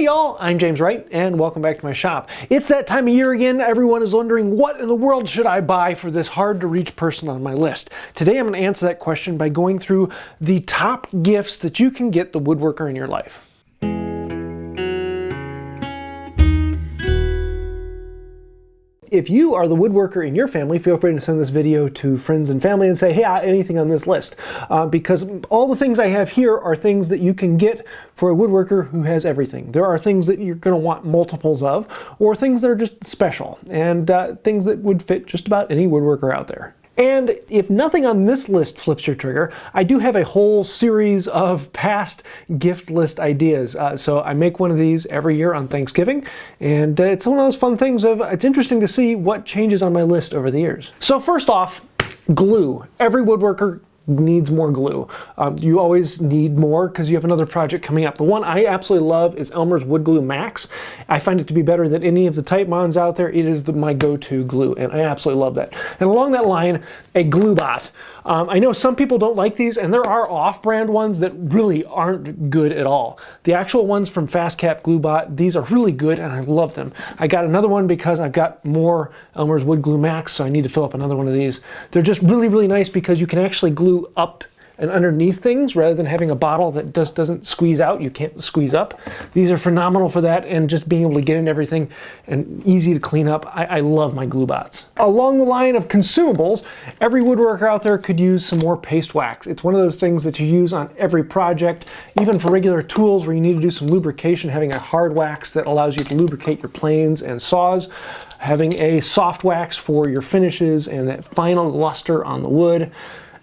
y'all, I'm James Wright and welcome back to my shop. It's that time of year again. Everyone is wondering, what in the world should I buy for this hard to reach person on my list? Today I'm going to answer that question by going through the top gifts that you can get the woodworker in your life. If you are the woodworker in your family, feel free to send this video to friends and family and say, hey, anything on this list. Because all the things I have here are things that you can get for a woodworker who has everything. There are things that you're going to want multiples of, or things that are just special, and things that would fit just about any woodworker out there. And if nothing on this list flips your trigger, I do have a whole series of past gift list ideas. So I make one of these every year on Thanksgiving, and it's one of those fun things of, it's interesting to see what changes on my list over the years. So first off, glue. Every woodworker needs more glue. You always need more because you have another project coming up. The one I absolutely love is Elmer's Wood Glue Max. I find it to be better than any of the Titebonds out there. It is my go-to glue, and I absolutely love that. And along that line, a glue bot. I know some people don't like these, and there are off-brand ones that really aren't good at all. The actual ones from Fast Cap Glue Bot, these are really good, and I love them. I got another one because I've got more Elmer's Wood Glue Max, so I need to fill up another one of these. They're just really, really nice because you can actually glue up and underneath things rather than having a bottle that just doesn't squeeze out. You can't squeeze up. These are phenomenal for that, and just being able to get into everything and easy to clean up. I love my glue bots. Along the line of consumables, every woodworker out there could use some more paste wax. It's one of those things that you use on every project, even for regular tools where you need to do some lubrication. Having a hard wax that allows you to lubricate your planes and saws, having a soft wax for your finishes and that final luster on the wood.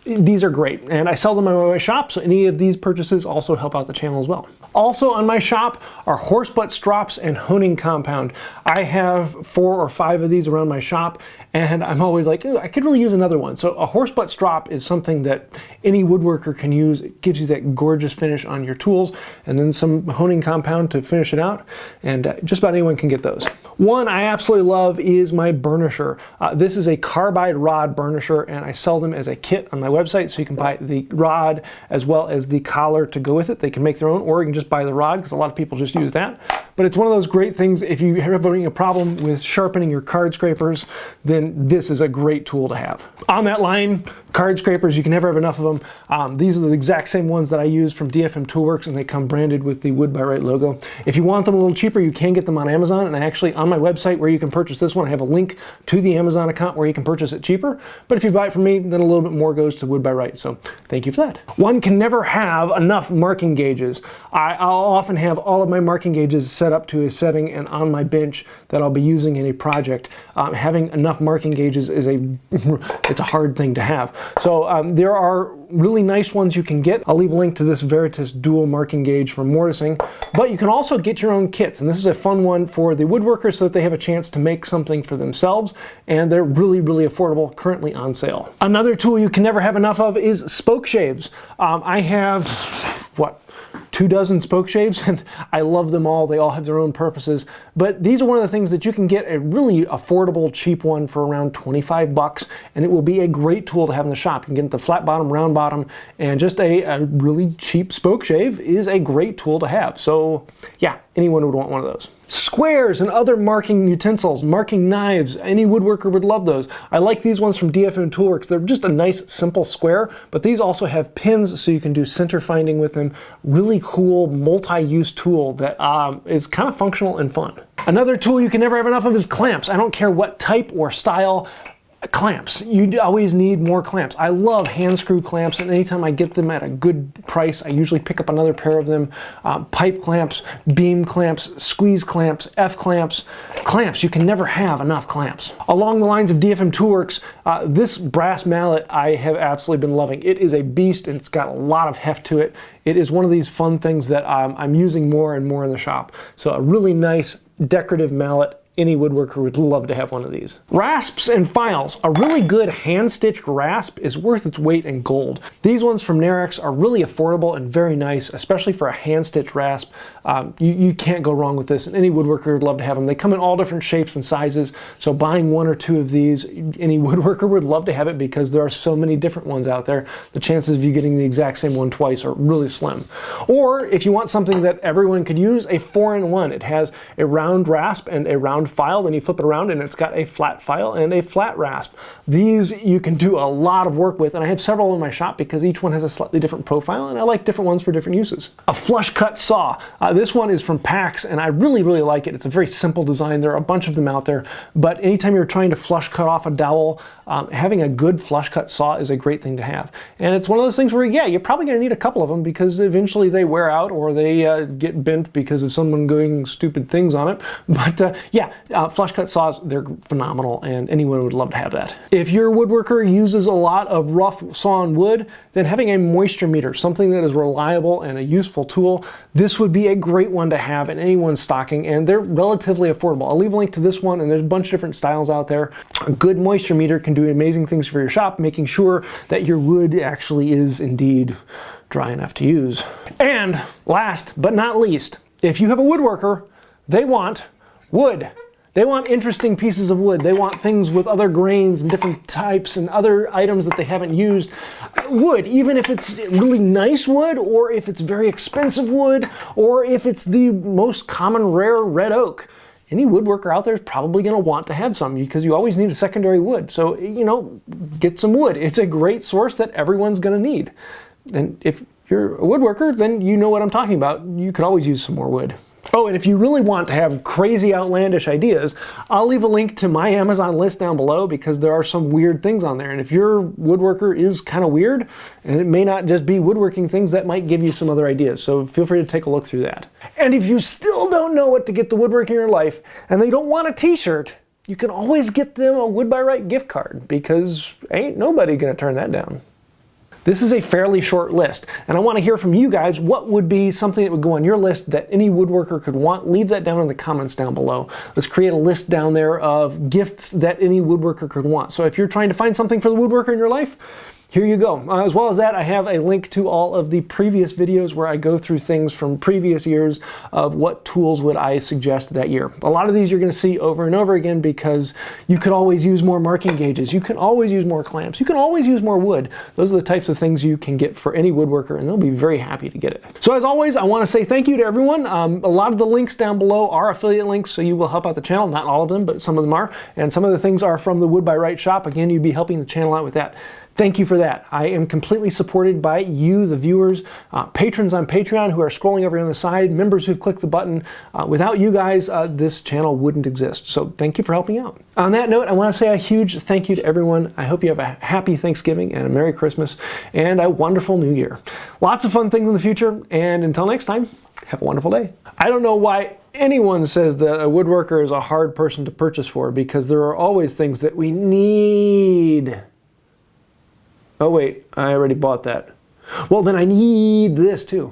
These are great, and I sell them on my shop, so any of these purchases also help out the channel as well. Also on my shop are horse butt strops and honing compound. I have 4 or 5 of these around my shop, and I'm always like, ooh, I could really use another one. So a horse butt strop is something that any woodworker can use. It gives you that gorgeous finish on your tools, and then some honing compound to finish it out, and just about anyone can get those. One I absolutely love is my burnisher. This is a carbide rod burnisher, and I sell them as a kit on my website, so you can buy the rod as well as the collar to go with it. They can make their own, or you can just buy the rod, because a lot of people just use that. But it's one of those great things, if you have a problem with sharpening your card scrapers, then this is a great tool to have. On that line, card scrapers, you can never have enough of them. These are the exact same ones that I use from DFM Toolworks, and they come branded with the Wood by Wright logo. If you want them a little cheaper, you can get them on Amazon, and I actually, on my website where you can purchase this one, I have a link to the Amazon account where you can purchase it cheaper. But if you buy it from me, then a little bit more goes to Wood by Wright, so thank you for that. One can never have enough marking gauges. I'll often have all of my marking gauges set up to a setting and on my bench that I'll be using in a project. Having enough marking gauges is it's a hard thing to have. So there are really nice ones you can get. I'll leave a link to this Veritas dual marking gauge for mortising, but you can also get your own kits, and this is a fun one for the woodworkers so that they have a chance to make something for themselves, and they're really, really affordable, currently on sale. Another tool you can never have enough of is Spokeshaves. I have, what, 24 Spokeshaves, and I love them all. They all have their own purposes, but these are one of the things that you can get a really affordable, cheap one for around 25 bucks, and it will be a great tool to have in the shop. You can get the flat bottom, round bottom, and just a really cheap Spokeshave is a great tool to have. So yeah, anyone would want one of those. Squares and other marking utensils, marking knives, any woodworker would love those. I like these ones from DFM Toolworks. They're just a nice, simple square, but these also have pins so you can do center finding with them. Really cool multi-use tool that is kind of functional and fun. Another tool you can never have enough of is clamps. I don't care what type or style. Clamps. You always need more clamps. I love hand screw clamps, and anytime I get them at a good price, I usually pick up another pair of them. Pipe clamps, beam clamps, squeeze clamps, F clamps. Clamps, you can never have enough clamps. Along the lines of DFM Toolworks, this brass mallet I have absolutely been loving. It is a beast, and it's got a lot of heft to it. It is one of these fun things that I'm using more and more in the shop. So a really nice decorative mallet. Any woodworker would love to have one of these. Rasps and files. A really good hand-stitched rasp is worth its weight in gold. These ones from Narex are really affordable and very nice, especially for a hand-stitched rasp. You can't go wrong with this, and any woodworker would love to have them. They come in all different shapes and sizes, so buying 1 or 2 of these, any woodworker would love to have it because there are so many different ones out there. The chances of you getting the exact same one twice are really slim. Or if you want something that everyone could use, a 4-in-1. It has a round rasp and a round file, then you flip it around and it's got a flat file and a flat rasp. These you can do a lot of work with, and I have several in my shop because each one has a slightly different profile, and I like different ones for different uses. A flush cut saw. This one is from PAX, and I really like it. It's a very simple design. There are a bunch of them out there, but anytime you're trying to flush cut off a dowel, having a good flush cut saw is a great thing to have. And it's one of those things where, yeah, you're probably going to need a couple of them because eventually they wear out or they get bent because of someone doing stupid things on it. But yeah, flush cut saws, they're phenomenal, and anyone would love to have that. If your woodworker uses a lot of rough sawn wood, then having a moisture meter, something that is reliable and a useful tool, this would be a great one to have in anyone's stocking, and they're relatively affordable. I'll leave a link to this one, and there's a bunch of different styles out there. A good moisture meter can do amazing things for your shop, making sure that your wood actually is indeed dry enough to use. And last but not least, if you have a woodworker, they want wood. They want interesting pieces of wood. They want things with other grains and different types and other items that they haven't used. Wood, even if it's really nice wood, or if it's very expensive wood, or if it's the most common rare red oak. Any woodworker out there is probably going to want to have some because you always need a secondary wood. So, you know, get some wood. It's a great source that everyone's going to need. And if you're a woodworker, then you know what I'm talking about. You could always use some more wood. Oh, and if you really want to have crazy outlandish ideas, I'll leave a link to my Amazon list down below because there are some weird things on there. And if your woodworker is kind of weird, and it may not just be woodworking things, that might give you some other ideas. So feel free to take a look through that. And if you still don't know what to get the woodworking in your life, and they don't want a t-shirt, you can always get them a Wood by Wright gift card because ain't nobody gonna turn that down. This is a fairly short list, and I want to hear from you guys. What would be something that would go on your list that any woodworker could want? Leave that down in the comments down below. Let's create a list down there of gifts that any woodworker could want. So if you're trying to find something for the woodworker in your life, here you go. As well as that, I have a link to all of the previous videos where I go through things from previous years of what tools would I suggest that year. A lot of these you're going to see over and over again because you could always use more marking gauges. You can always use more clamps. You can always use more wood. Those are the types of things you can get for any woodworker, and they'll be very happy to get it. So as always, I want to say thank you to everyone. A lot of the links down below are affiliate links, so you will help out the channel. Not all of them, but some of them are. And some of the things are from the Wood by Wright shop. Again, you'd be helping the channel out with that. Thank you for that. I am completely supported by you, the viewers, patrons on Patreon who are scrolling over on the side, members who've clicked the button. Without you guys, this channel wouldn't exist. So thank you for helping out. On that note, I want to say a huge thank you to everyone. I hope you have a happy Thanksgiving and a Merry Christmas and a wonderful New Year. Lots of fun things in the future, and until next time, have a wonderful day. I don't know why anyone says that a woodworker is a hard person to purchase for, because there are always things that we need. Oh wait, I already bought that. Well, then I need this too.